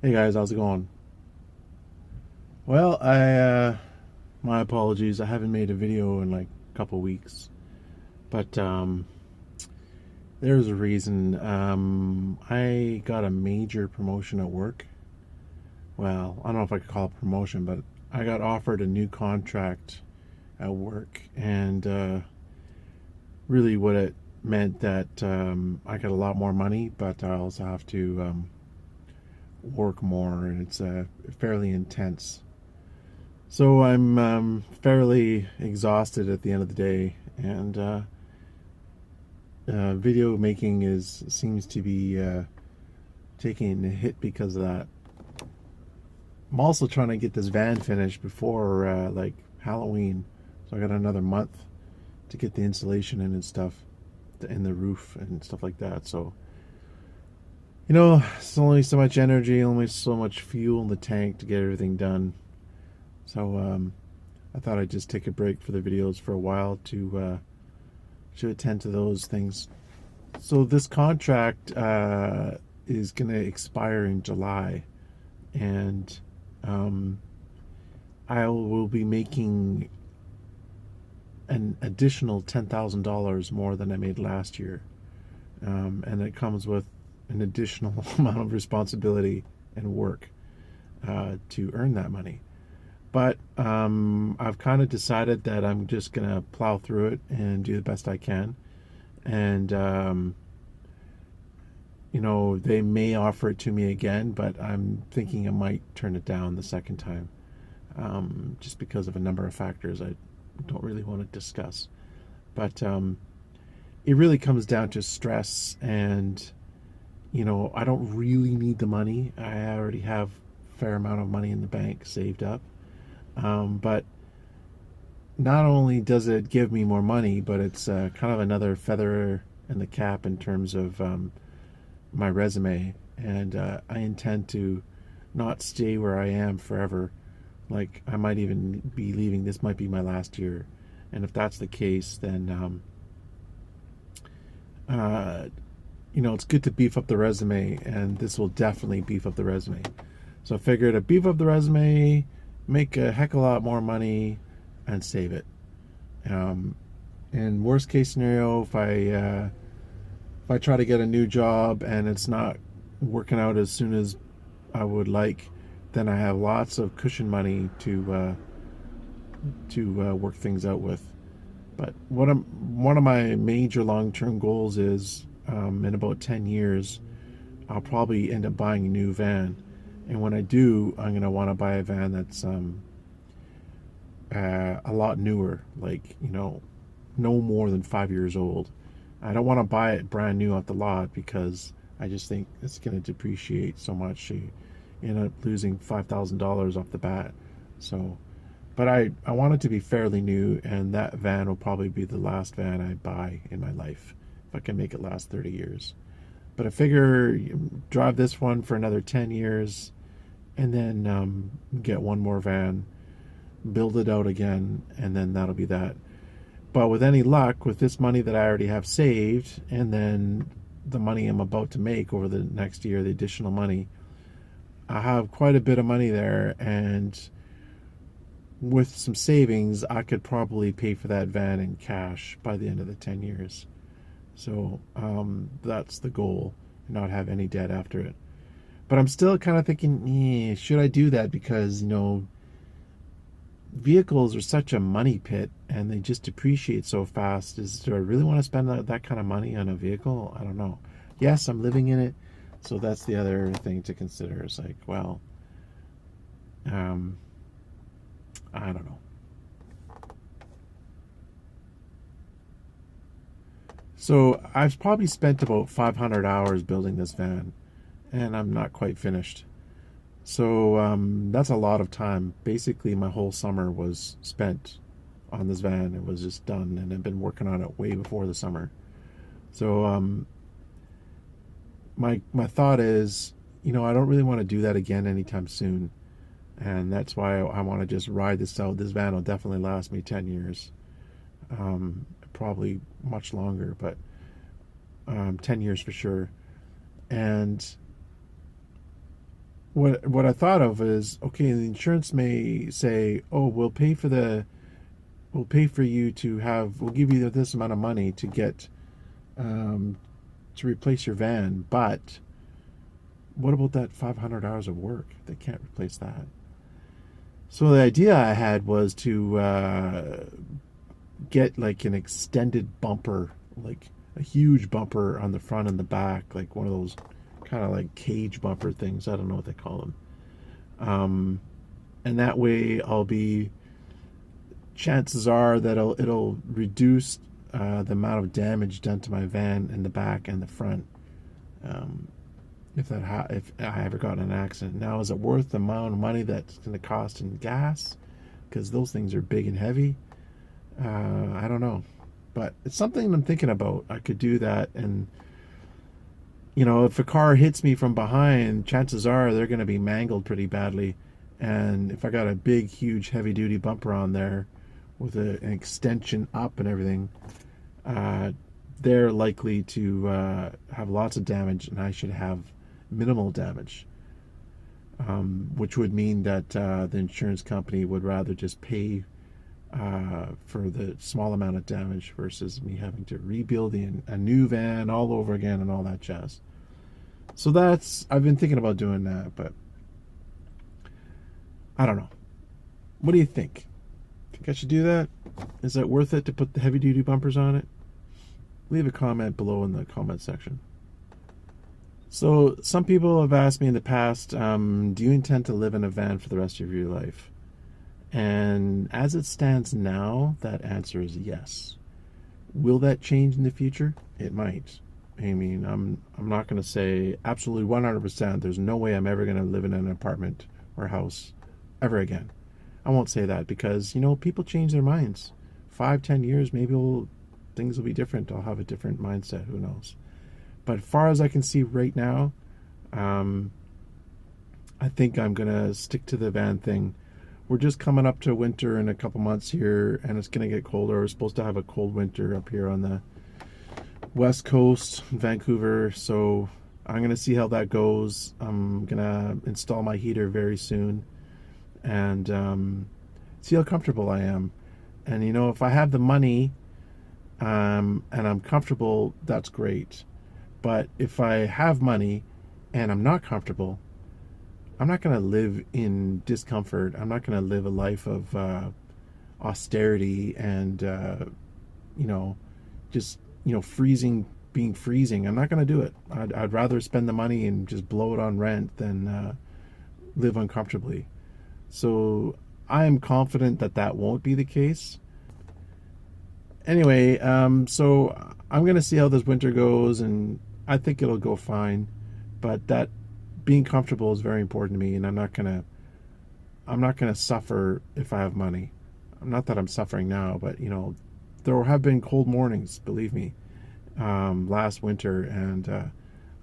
Hey guys, how's it going? Well, my apologies. I haven't made a video in like a couple weeks, but there's a reason. I got a major promotion at work. Well, I don't know if I could call it promotion, but I got offered a new contract at work, and really what it meant that I got a lot more money, but I also have to work more, and it's fairly intense. So I'm fairly exhausted at the end of the day, and video making is seems to be taking a hit because of that. I'm also trying to get this van finished before like Halloween, so I got another month to get the insulation in and stuff, in the roof and stuff like that. So it's only so much energy, only so much fuel in the tank to get everything done. So I thought I'd just take a break for the videos for a while to attend to those things. So this contract is going to expire in July, and um, I will be making an additional $10,000 more than I made last year, and it comes with an additional amount of responsibility and work to earn that money. But I've kind of decided that I'm just gonna plow through it and do the best I can. And they may offer it to me again, but I'm thinking I might turn it down the second time, just because of a number of factors I don't really want to discuss. But it really comes down to stress, and I don't really need the money. I already have a fair amount of money in the bank saved up. But not only does it give me more money, but it's kind of another feather in the cap in terms of my resume. And I intend to not stay where I am forever. Like, I might even be leaving. This might be my last year. And if that's the case, then, uh, it's good to beef up the resume. And this will definitely beef up the resume. So I figured to beef up the resume, make a heck of a lot more money, and save it. Um, in worst case scenario, if I try to get a new job and it's not working out as soon as I would like, then I have lots of cushion money to work things out with. But one of my major long term goals is in about 10 years, I'll probably end up buying a new van. And when I do, I'm going to want to buy a van that's a lot newer, like, no more than 5 years old. I don't want to buy it brand new off the lot because I just think it's going to depreciate so much. You end up losing $5,000 off the bat. So, but I want it to be fairly new, and that van will probably be the last van I buy in my life if I can make it last 30 years. But I figure drive this one for another 10 years and then get one more van, build it out again, and then that'll be that. But with any luck, with this money that I already have saved, and then the money I'm about to make over the next year, the additional money, I have quite a bit of money there, and with some savings, I could probably pay for that van in cash by the end of the 10 years. So that's the goal, not have any debt after it. But I'm still kind of thinking, should I do that? Because, vehicles are such a money pit and they just depreciate so fast. Do I really want to spend that kind of money on a vehicle? I don't know. Yes, I'm living in it, so that's the other thing to consider. It's like, well, um, I don't know. So I've probably spent about 500 hours building this van, and I'm not quite finished. So that's a lot of time. Basically, my whole summer was spent on this van. It was just done, and I've been working on it way before the summer. So my thought is, I don't really want to do that again anytime soon, and that's why I want to just ride this out. This van will definitely last me 10 years, probably much longer, but 10 years for sure. And what I thought of is, okay, the insurance may say, oh, we'll pay for you to have, we'll give you this amount of money to get um, to replace your van, but what about that 500 hours of work? They can't replace that. So the idea I had was to get like an extended bumper, like a huge bumper on the front and the back, like one of those kind of like cage bumper things. I don't know what they call them. And that way, chances are that it'll reduce the amount of damage done to my van in the back and the front. Um, if I ever got in an accident. Now, is it worth the amount of money that's going to cost in gas? Because those things are big and heavy. I don't know, but it's something I'm thinking about. I could do that, and if a car hits me from behind, chances are they're going to be mangled pretty badly. And if I got a big, huge, heavy-duty bumper on there with an extension up and everything, they're likely to have lots of damage, and I should have minimal damage, which would mean that the insurance company would rather just pay for the small amount of damage versus me having to rebuild a new van all over again and all that jazz. So I've been thinking about doing that, but I don't know. What do you think? Think I should do that? Is that worth it to put the heavy duty bumpers on it? Leave a comment below in the comment section. So some people have asked me in the past, do you intend to live in a van for the rest of your life? And as it stands now, that answer is yes. Will that change in the future? It might. I mean, I'm not going to say absolutely 100%. There's no way I'm ever going to live in an apartment or house ever again. I won't say that because, people change their minds. 5-10 years, maybe things will be different. I'll have a different mindset. Who knows? But as far as I can see right now, I think I'm going to stick to the van thing. We're just coming up to winter in a couple months here, and it's going to get colder. We're supposed to have a cold winter up here on the West Coast, Vancouver. So I'm going to see how that goes. I'm going to install my heater very soon and see how comfortable I am. And, if I have the money and I'm comfortable, that's great. But if I have money and I'm not comfortable, I'm not going to live in discomfort. I'm not going to live a life of austerity and, just, being freezing. I'm not going to do it. I'd rather spend the money and just blow it on rent than live uncomfortably. So I am confident that won't be the case. Anyway, so I'm going to see how this winter goes, and I think it'll go fine. But that being comfortable is very important to me, and I'm not gonna suffer if I have money. Not that I'm suffering now, but there have been cold mornings, believe me, last winter, and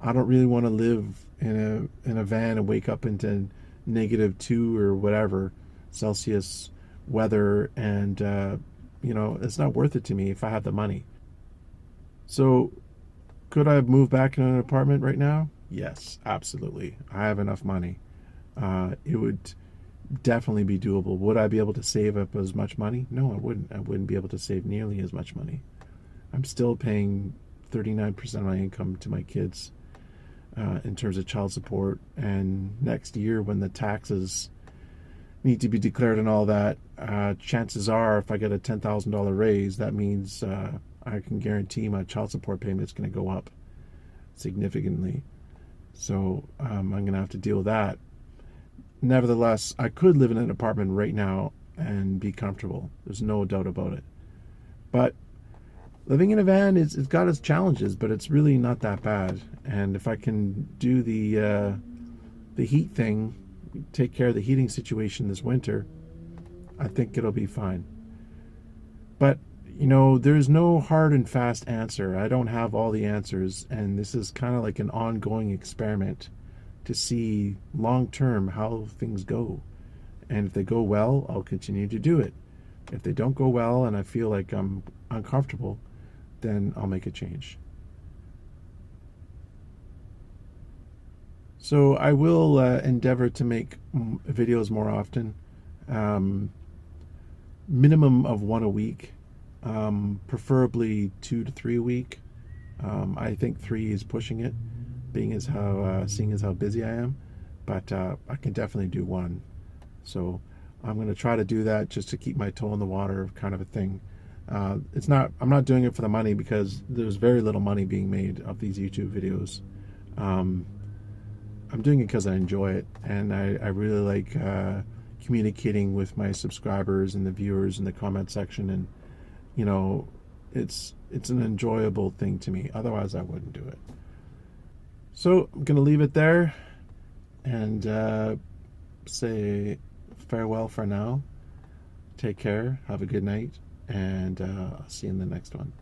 I don't really want to live in a van and wake up into -2 or whatever Celsius weather, and it's not worth it to me if I have the money. So, could I move back in an apartment right now? Yes, absolutely. I have enough money. It would definitely be doable. Would I be able to save up as much money? No, I wouldn't. I wouldn't be able to save nearly as much money. I'm still paying 39% of my income to my kids in terms of child support. And next year, when the taxes need to be declared and all that, chances are if I get a $10,000 raise, that means I can guarantee my child support payment is going to go up significantly. So I'm going to have to deal with that. Nevertheless, I could live in an apartment right now and be comfortable. There's no doubt about it. But living in a van, it's got its challenges, but it's really not that bad. And if I can do the heat thing, take care of the heating situation this winter, I think it'll be fine. But there's no hard and fast answer. I don't have all the answers, and this is kind of like an ongoing experiment to see long term how things go. And if they go well, I'll continue to do it. If they don't go well and I feel like I'm uncomfortable, then I'll make a change. So I will endeavor to make videos more often. Um, Minimum of one a week, preferably 2 to 3 a week. I think three is pushing it, being as how seeing as how busy I am, but I can definitely do one. So I'm going to try to do that just to keep my toe in the water, kind of a thing. It's not. I'm not doing it for the money because there's very little money being made of these YouTube videos. Um, I'm doing it because I enjoy it, and I really like communicating with my subscribers and the viewers in the comment section, and you know, it's an enjoyable thing to me. Otherwise, I wouldn't do it. So I'm gonna leave it there and say farewell for now. Take care. Have a good night, and I'll see you in the next one.